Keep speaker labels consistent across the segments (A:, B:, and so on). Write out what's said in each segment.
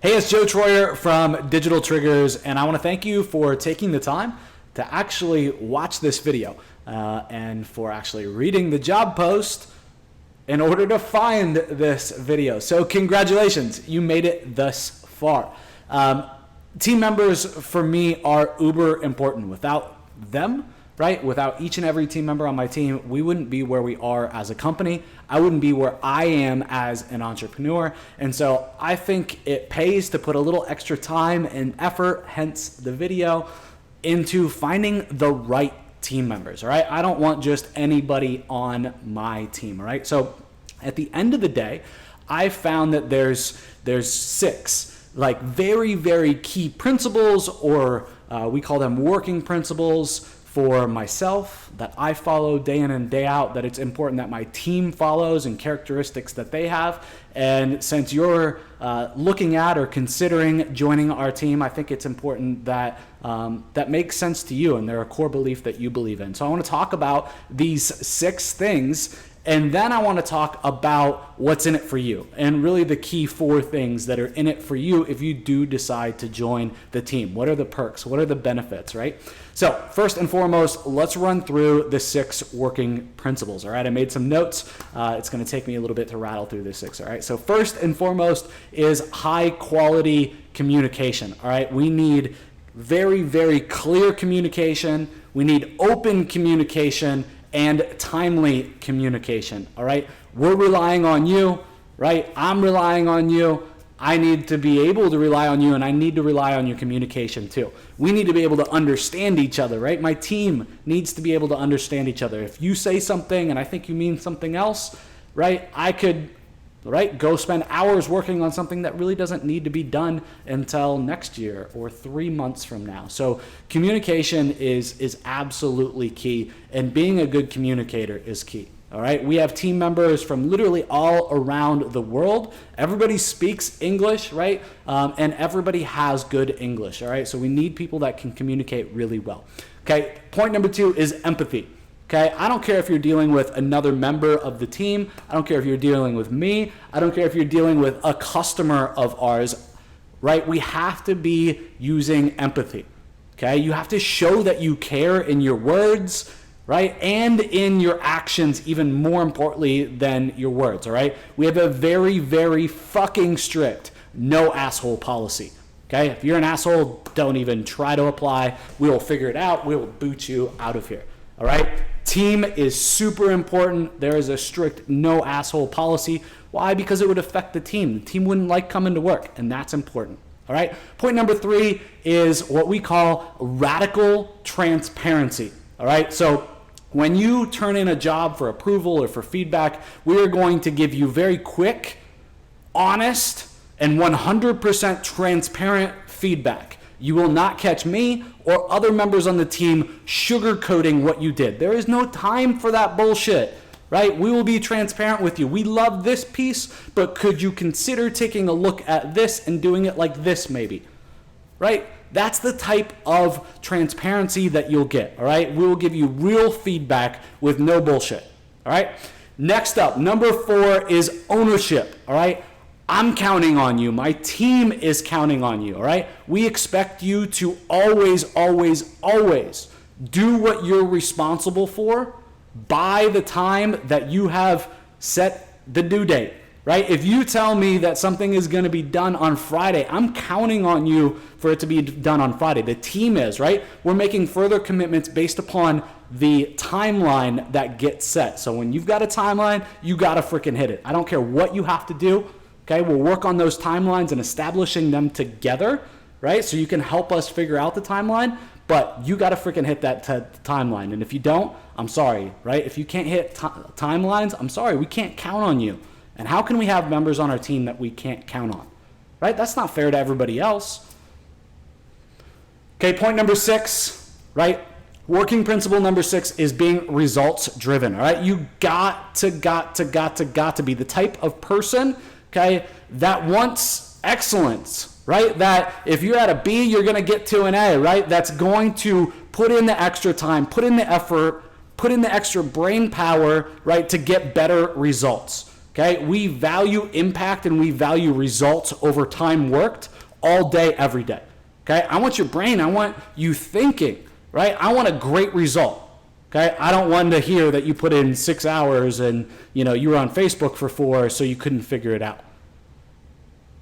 A: Hey, it's Joe Troyer from Digital Triggers, and I want to thank you for taking the time to actually watch this video and for actually reading the job post in order to find this video. So congratulations, you made it thus far. Team members for me are uber important. Without them, right? Without each and every team member on my team, we wouldn't be where we are as a company. I wouldn't be where I am as an entrepreneur. And so I think it pays to put a little extra time and effort, hence the video, into finding the right team members, all right? I don't want just anybody on my team, all right? So at the end of the day, I found that there's 6 like very, very key principles, or we call them working principles, for myself that I follow day in and day out, that it's important that my team follows, and characteristics that they have. And since you're looking at or considering joining our team, I think it's important that that makes sense to you and they're a core belief that you believe in. So I want to talk about these 6 things, and then I want to talk about what's in it for you, and really the key 4 things that are in it for you if you do decide to join the team. What are the perks? What are the benefits, right? So first and foremost, let's run through the 6 working principles, all right? I made some notes. It's going to take me a little bit to rattle through the 6, all right? So first and foremost is high quality communication, all right? We need very, very clear communication. We need open communication and timely communication, all right? We're relying on you, right? I'm relying on you. I need to be able to rely on you, and I need to rely on your communication too. We need to be able to understand each other, right? My team needs to be able to understand each other. If you say something and I think you mean something else, right? I could, right, go spend hours working on something that really doesn't need to be done until next year or 3 months from now. So communication is absolutely key, and being a good communicator is key. All right, we have team members from literally all around the world. Everybody speaks English, right? And everybody has good English, all right? So we need people that can communicate really well. Okay, point number 2 is empathy. Okay, I don't care if you're dealing with another member of the team. I don't care if you're dealing with me. I don't care if you're dealing with a customer of ours, right? We have to be using empathy. Okay, you have to show that you care in your words, right? And in your actions, even more importantly than your words, all right? We have a very, very fucking strict no asshole policy, okay? If you're an asshole, don't even try to apply. We will figure it out. We will boot you out of here, all right? Team is super important. There is a strict no asshole policy. Why? Because it would affect the team. The team wouldn't like coming to work, and that's important, all right? Point number 3 is what we call radical transparency, all right? So when you turn in a job for approval or for feedback, we are going to give you very quick, honest, and 100% transparent feedback. You will not catch me or other members on the team sugarcoating what you did. There is no time for that bullshit, right? We will be transparent with you. We love this piece, but could you consider taking a look at this and doing it like this maybe, right? That's the type of transparency that you'll get, all right? We will give you real feedback with no bullshit, all right? Next up, number 4 is ownership, all right? I'm counting on you. My team is counting on you, all right? We expect you to always, always, always do what you're responsible for by the time that you have set the due date, right? If you tell me that something is going to be done on Friday, I'm counting on you for it to be done on Friday. The team is, right? We're making further commitments based upon the timeline that gets set. So when you've got a timeline, you got to freaking hit it. I don't care what you have to do, okay? We'll work on those timelines and establishing them together, right? So you can help us figure out the timeline, but you got to freaking hit that timeline. And if you don't, I'm sorry, right? If you can't hit timelines, I'm sorry, we can't count on you. And how can we have members on our team that we can't count on, right? That's not fair to everybody else. Okay, point number 6, right? Working principle number 6 is being results driven, all right? You got to be the type of person, okay, that wants excellence, right? That if you're at a B, you're going to get to an A, right? That's going to put in the extra time, put in the effort, put in the extra brain power, right, to get better results. Okay, we value impact and we value results over time worked all day, every day. Okay, I want your brain, I want you thinking, right? I want a great result. Okay, I don't want to hear that you put in 6 hours and you were on Facebook for 4, so you couldn't figure it out.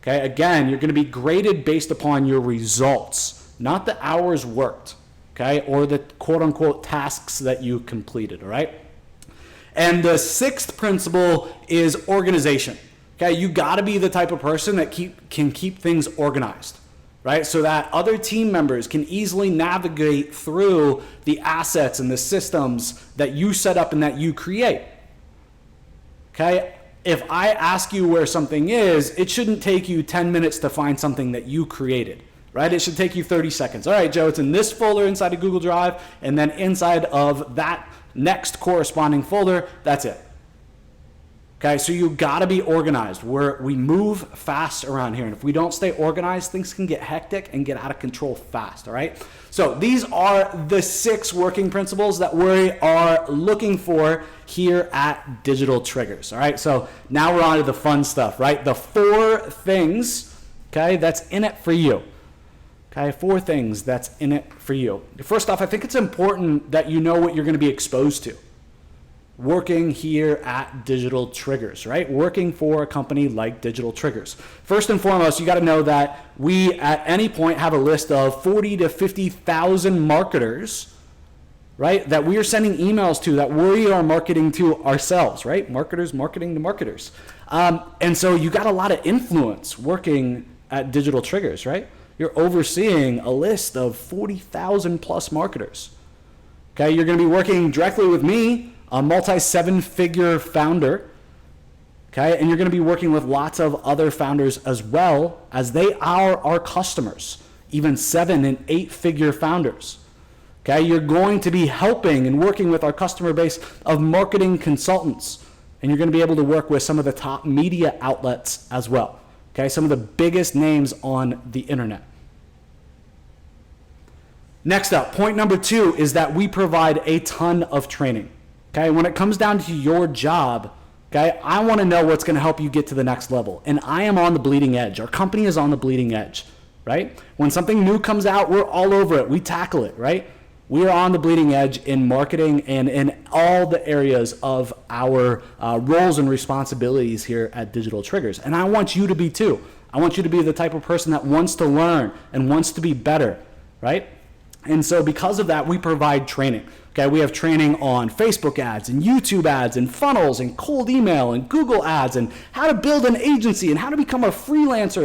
A: Okay, again, you're going to be graded based upon your results, not the hours worked, okay, or the quote unquote tasks that you completed, all right? And the 6th principle is organization. Okay, you got to be the type of person that can keep things organized, right? So that other team members can easily navigate through the assets and the systems that you set up and that you create. Okay, if I ask you where something is, it shouldn't take you 10 minutes to find something that you created, right? It should take you 30 seconds. All right, Joe, it's in this folder inside of Google Drive, and then inside of that next corresponding folder, that's it. Okay, so you gotta be organized. We move fast around here, and if we don't stay organized, things can get hectic and get out of control fast, all right? So these are the 6 working principles that we are looking for here at Digital Triggers, all right? So now we're on to the fun stuff, right? The 4 things, okay, that's in it for you. Okay, 4 things that's in it for you. First off, I think it's important that you know what you're gonna be exposed to working here at Digital Triggers, right? Working for a company like Digital Triggers. First and foremost, you got to know that we at any point have a list of 40 to 50,000 marketers, right? That we are sending emails to, that we are marketing to ourselves, right? Marketers marketing to marketers. And so you got a lot of influence working at Digital Triggers, right? You're overseeing a list of 40,000 plus marketers. Okay, you're going to be working directly with me, a multi-7-figure founder, okay? And you're going to be working with lots of other founders as well, as they are our customers, even 7- and 8-figure founders, okay? You're going to be helping and working with our customer base of marketing consultants, and you're going to be able to work with some of the top media outlets as well, okay? Some of the biggest names on the internet. Next up, point number 2 is that we provide a ton of training. Okay, when it comes down to your job, okay, I want to know what's going to help you get to the next level. And I am on the bleeding edge. Our company is on the bleeding edge, right? When something new comes out, we're all over it. We tackle it, right? We are on the bleeding edge in marketing and in all the areas of our roles and responsibilities here at Digital Triggers. And I want you to be too. I want you to be the type of person that wants to learn and wants to be better, right? And so because of that, we provide training. Okay, we have training on Facebook ads and YouTube ads and funnels and cold email and Google ads and how to build an agency and how to become a freelancer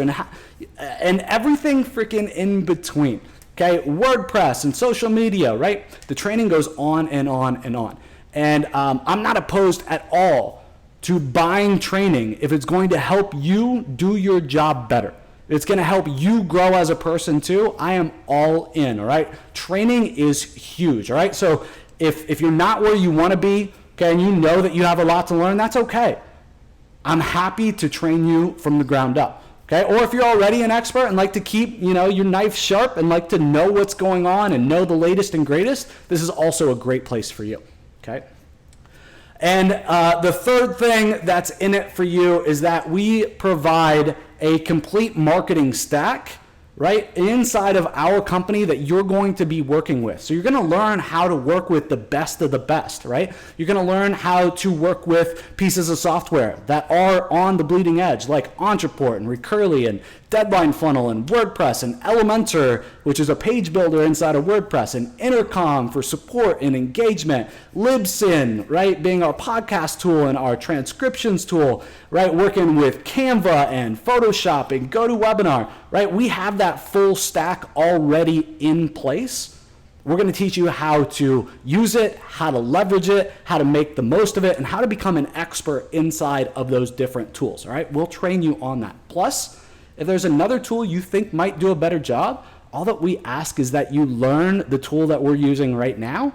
A: and everything freaking in between. Okay, WordPress and social media, right? The training goes on and on and on. And I'm not opposed at all to buying training if it's going to help you do your job better. It's going to help you grow as a person too. I am all in, all right? Training is huge, all right? So if you're not where you want to be, okay, and you know that you have a lot to learn, that's okay. I'm happy to train you from the ground up, okay? Or if you're already an expert and like to keep, your knife sharp and like to know what's going on and know the latest and greatest, this is also a great place for you, okay? And the third thing that's in it for you is that we provide a complete marketing stack, right, inside of our company that you're going to be working with. So you're going to learn how to work with the best of the best, right? You're going to learn how to work with pieces of software that are on the bleeding edge, like Ontraport and Recurly and Deadline Funnel and WordPress and Elementor, which is a page builder inside of WordPress, and Intercom for support and engagement, Libsyn, right, being our podcast tool and our transcriptions tool, right, working with Canva and Photoshop and GoToWebinar, right? We have that full stack already in place. We're going to teach you how to use it, how to leverage it, how to make the most of it, and how to become an expert inside of those different tools, all right? We'll train you on that. Plus, if there's another tool you think might do a better job, all that we ask is that you learn the tool that we're using right now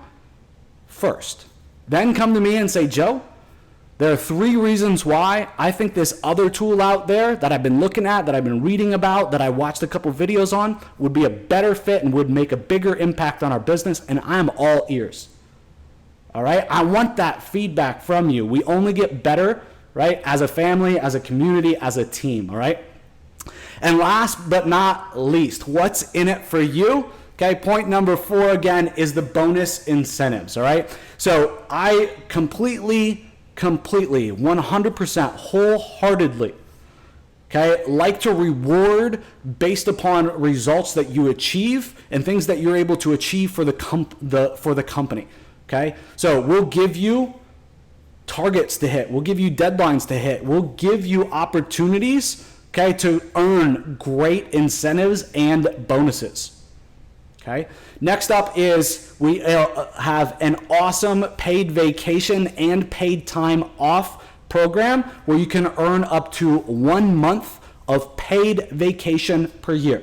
A: first. Then come to me and say, Joe, there are 3 reasons why I think this other tool out there that I've been looking at, that I've been reading about, that I watched a couple videos on, would be a better fit and would make a bigger impact on our business, and I'm all ears. All right? I want that feedback from you. We only get better, right? As a family, as a community, as a team, all right? And last but not least, what's in it for you? Okay, point number 4 again is the bonus incentives, all right? So I completely, 100%, wholeheartedly, okay, like to reward based upon results that you achieve and things that you're able to achieve for the company, okay? So we'll give you targets to hit, we'll give you deadlines to hit, we'll give you opportunities, okay, to earn great incentives and bonuses. Okay. Next up is we have an awesome paid vacation and paid time off program where you can earn up to 1 month of paid vacation per year.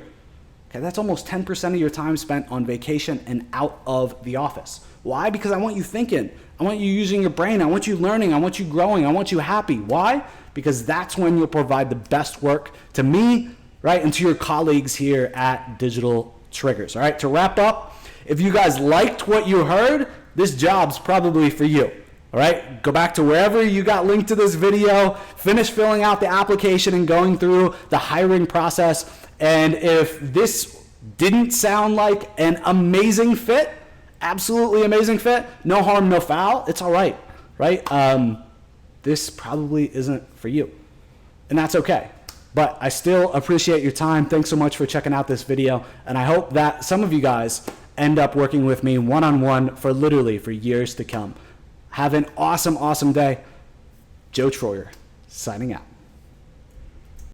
A: Okay, that's almost 10% of your time spent on vacation and out of the office. Why? Because I want you thinking. I want you using your brain. I want you learning. I want you growing. I want you happy. Why? Because that's when you'll provide the best work to me, right, and to your colleagues here at Digital Triggers. All right, to wrap up, if you guys liked what you heard, this job's probably for you. All right, go back to wherever you got linked to this video, finish filling out the application and going through the hiring process. And if this didn't sound like an amazing fit, absolutely amazing fit, no harm, no foul, it's all right, right? This probably isn't for you, and that's okay. But I still appreciate your time. Thanks so much for checking out this video. And I hope that some of you guys end up working with me one-on-one for literally for years to come. Have an awesome, awesome day. Joe Troyer, signing out.